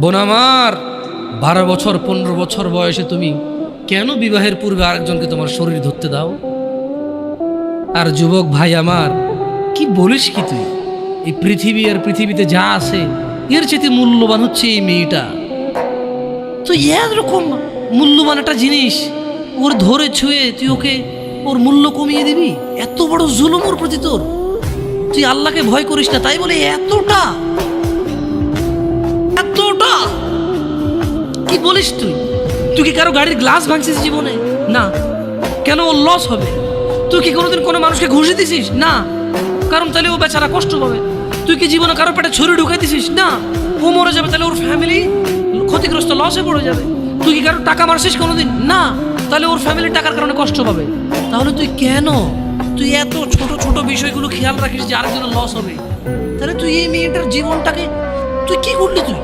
বোন আমার, 12 বছর 15 বছর বয়সে তুমি কেন বিবাহের পূর্বে আরেকজনকে তোমার শরীর ধরতে দাও? আর যুবক ভাই আমার, কি বলিস কি তুই? এই পৃথিবী আর পৃথিবীতে যা আছে এর চেয়ে মূল্যবান হচ্ছে এই মেয়েটা। তো এরকম মূল্যবান একটা জিনিস ওর ধরে ছুঁয়ে তুই ওকে ওর মূল্য কমিয়ে দিবি? এত বড় জুলুম ওর প্রতি তোর! তুই আল্লাহকে ভয় করিস না তাই বলে এতটা এতটা কি বলিস তুই? তুই কি কারো গাড়ির গ্লাস ভাঙছিস জীবনে? না। কেন? ওর লস হবে। তুই কি কোনোদিন কোনো মানুষকে ঘুষি দিছিস? না, কারণ তাহলে ও বেচারা কষ্ট পাবে। তুই কি জীবনে কারো পেটে ছুরি ঢুকাই দিছিস? না, ও মরে যাবে, তাহলে ওর ফ্যামিলি ক্ষতিগ্রস্ত, লসে পড়ে যাবে। তুই কি কারো টাকা মারছিস কোনোদিন? না, তাহলে ওর ফ্যামিলি টাকার কারণে কষ্ট পাবে। তাহলে তুই এত ছোট ছোট বিষয়গুলো খেয়াল রাখিস যে আরেকজনের লস হবে? তাহলে তুই এই মেয়েটার জীবনটাকে তুই কি করলি? তুই